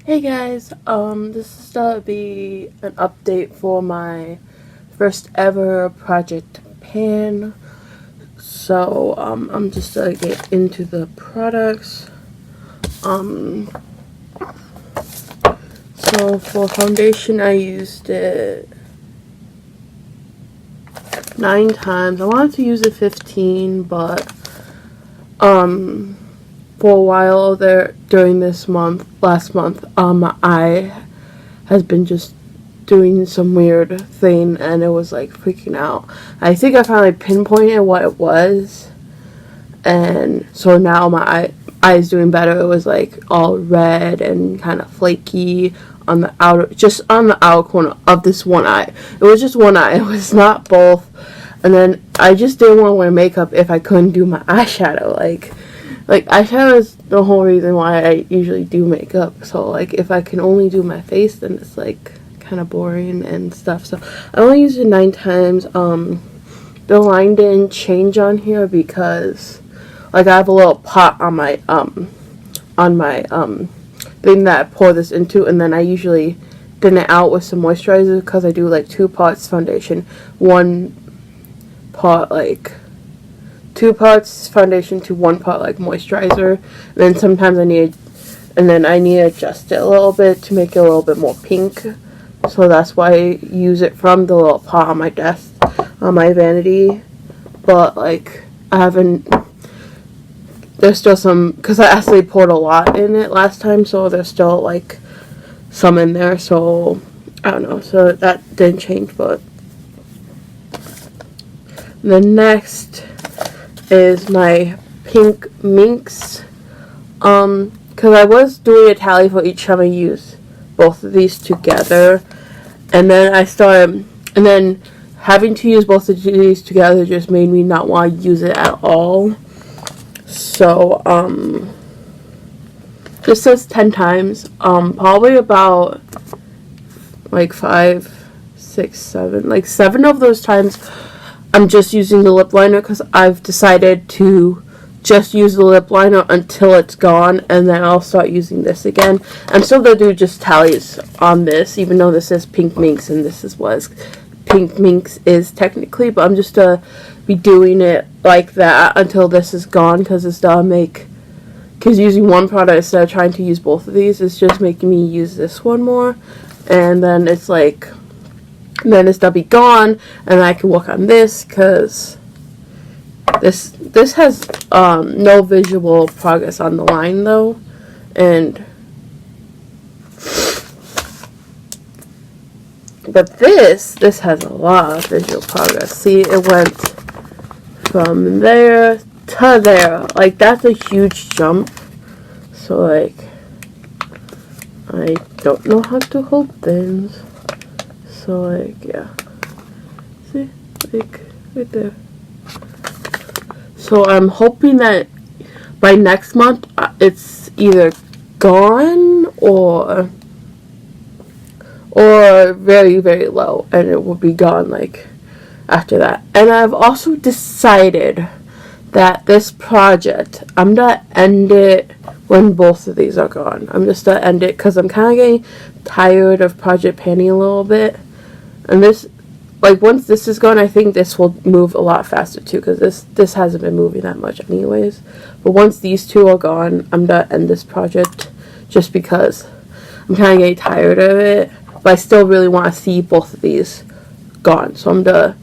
Hey guys, this is gonna be an update for my first ever project pan. So, I'm just gonna get into the products. Um, so for foundation, I used it 9 times. I wanted to use it 15, but, for a while there during last month, I has been just doing some weird thing and it was like freaking out. I think I finally pinpointed what it was, and so now my eye is doing better. It was like all red and kind of flaky on the outer, just on the outer corner of this one eye. It was just one eye, it was not both. And then I just didn't want to wear makeup if I couldn't do my eyeshadow. Like eyeshadow is the whole reason why I usually do makeup. So like if I can only do my face, then it's like kind of boring and stuff. So I only used it 9 times. The line didn't change on here because like I have a little pot on my thing that I pour this into, and then I usually thin it out with some moisturizer because I do like 2 parts foundation, 1 part like 2 parts foundation to 1 part like moisturizer. And then sometimes I need to adjust it a little bit to make it a little bit more pink. So that's why I use it from the little pot on my desk, on my vanity. But like there's still some, because I actually poured a lot in it last time, so there's still like some in there. So I don't know. So that didn't change. But the next is my pink minks, because I was doing a tally for each time I use both of these together, and then having to use both of these together just made me not want to use it at all. So this says 10 times, probably about like 5, 6, 7, like 7 of those times I'm just using the lip liner because I've decided to just use the lip liner until it's gone, and then I'll start using this again. I'm still going to do just tallies on this, even though this is pink minks and this is what pink minks is technically, but I'm just going to be doing it like that until this is gone, because using one product instead of trying to use both of these is just making me use this one more, and then it's like, then it's gonna be gone, and I can work on this because this has no visual progress on the line though, but this has a lot of visual progress. See, it went from there to there. Like that's a huge jump. So like I don't know how to hold things. So like, yeah, see, like right there. So I'm hoping that by next month it's either gone or very, very low, and it will be gone like after that. And I've also decided that this project, I'm gonna end it when both of these are gone. I'm just gonna end it because I'm kind of getting tired of project panning a little bit. And this, like, once this is gone, I think this will move a lot faster too, because this hasn't been moving that much anyways. But once these 2 are gone, I'm gonna end this project just because I'm kind of getting tired of it. But I still really want to see both of these gone. So I'm gonna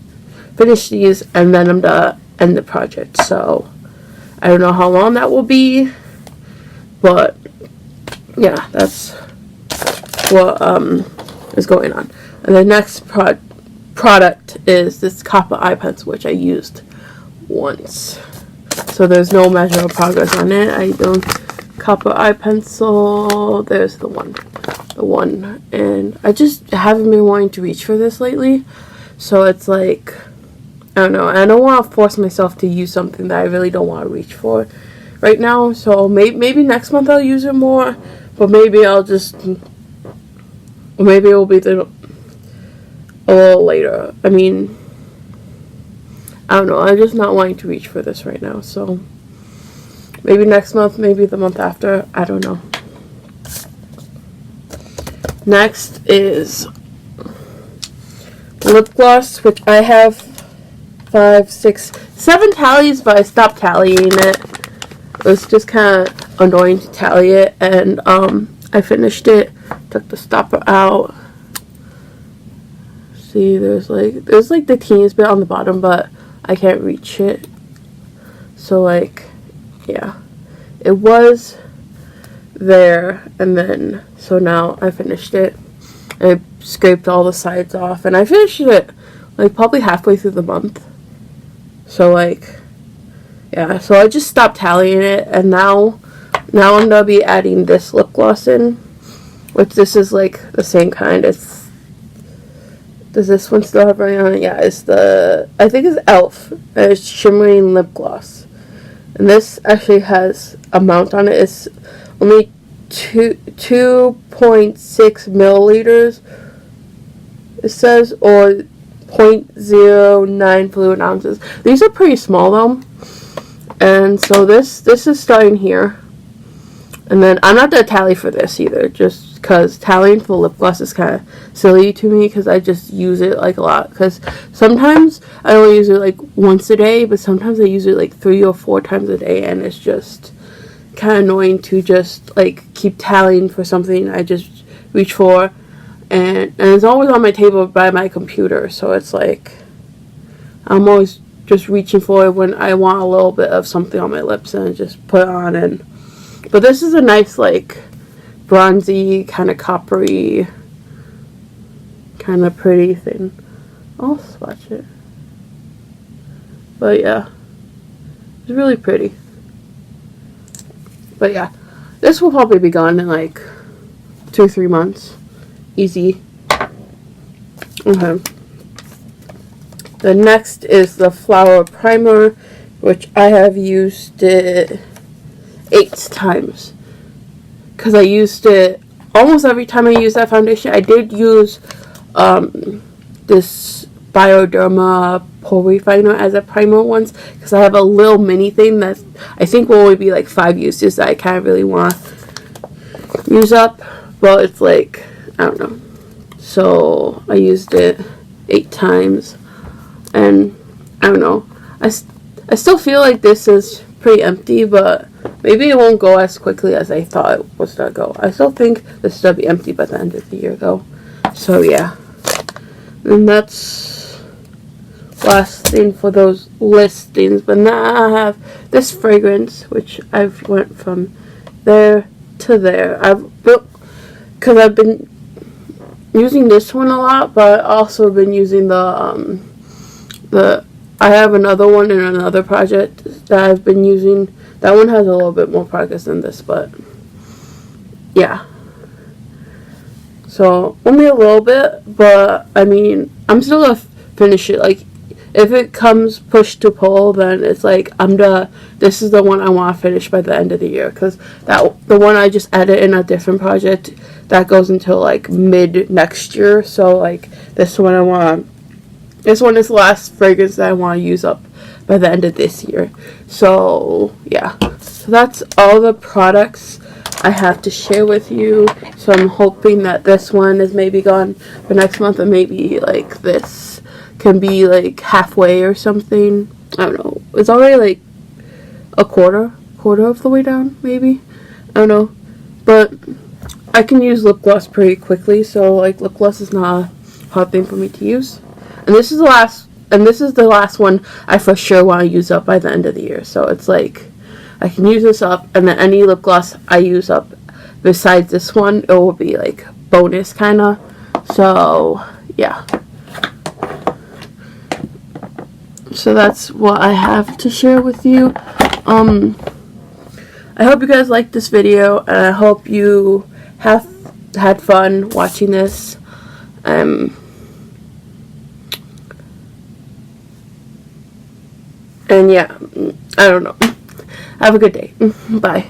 finish these, and then I'm gonna end the project. So I don't know how long that will be, but yeah, that's what is going on. And the next product is this copper eye pencil, which I used once. So there's no measure of progress on it. I don't copper eye pencil. There's the one. And I just haven't been wanting to reach for this lately. So it's like, I don't know. I don't want to force myself to use something that I really don't want to reach for right now. So maybe next month I'll use it more. But maybe it will be a little later. I mean, I don't know. I'm just not wanting to reach for this right now. So maybe next month, maybe the month after. I don't know. Next is lip gloss, which I have 5, 6, 7 tallies, but I stopped tallying it. It was just kind of annoying to tally it, and I finished it, took the stopper out. See, there's like the teeniest bit on the bottom, but I can't reach it. So like, yeah, it was there, and then so now I finished it. I scraped all the sides off, and I finished it like probably halfway through the month. So like, yeah, so I just stopped tallying it, and now I'm gonna be adding this lip gloss in, which this is like the same kind. Does this one still have right on it? Yeah, it's I think it's Elf, and it's shimmering lip gloss, and this actually has a mount on it. It's only 2.6 milliliters, it says, or 0.09 fluid ounces. These are pretty small though, and so this is starting here, and then I'm not gonna tally for this either, just because tallying for lip gloss is kind of silly to me, because I just use it like a lot, because sometimes I only use it like once a day, but sometimes I use it like 3 or 4 times a day, and it's just kind of annoying to just like keep tallying for something I just reach for, and it's always on my table by my computer, so it's like I'm always just reaching for it when I want a little bit of something on my lips, and I just put it on. And but this is a nice like bronzy, kind of coppery, kind of pretty thing. I'll swatch it, but yeah, it's really pretty. But yeah, this will probably be gone in like 2-3 months. Easy. Okay. The next is the Flower Primer, which I have used it 8 times. Because I used it almost every time I use that foundation. I did use this Bioderma pore refiner as a primer once, because I have a little mini thing that I think will only be like 5 uses that I kind of really want to use up, but it's like, I don't know, so I used it 8 times, and I don't know, I still feel like this is pretty empty, but maybe it won't go as quickly as I thought it was gonna go. I still think this will be empty by the end of the year though, so yeah. And that's last thing for those listings. But now I have this fragrance, which I've went from there to there. I've built, because I've been using this one a lot, but I've also been using the I have another one in another project that I've been using. That one has a little bit more progress than this, but yeah. So only a little bit, but I mean, I'm still gonna finish it. Like, if it comes push to pull, then it's like this is the one I want to finish by the end of the year, because the one I just added in a different project that goes until like mid next year. So like this one is the last fragrance that I want to use up by the end of this year. So yeah, so that's all the products I have to share with you. So I'm hoping that this one is maybe gone for next month, and maybe like this can be like halfway or something. I don't know. It's already like a quarter of the way down, maybe. I don't know. But I can use lip gloss pretty quickly, so like lip gloss is not a hard thing for me to use. And this is the last one I for sure want to use up by the end of the year. So it's like I can use this up, and then any lip gloss I use up besides this one, it will be like bonus kinda. So yeah. So that's what I have to share with you. I hope you guys liked this video, and I hope you have had fun watching this. And yeah, I don't know. Have a good day. Bye.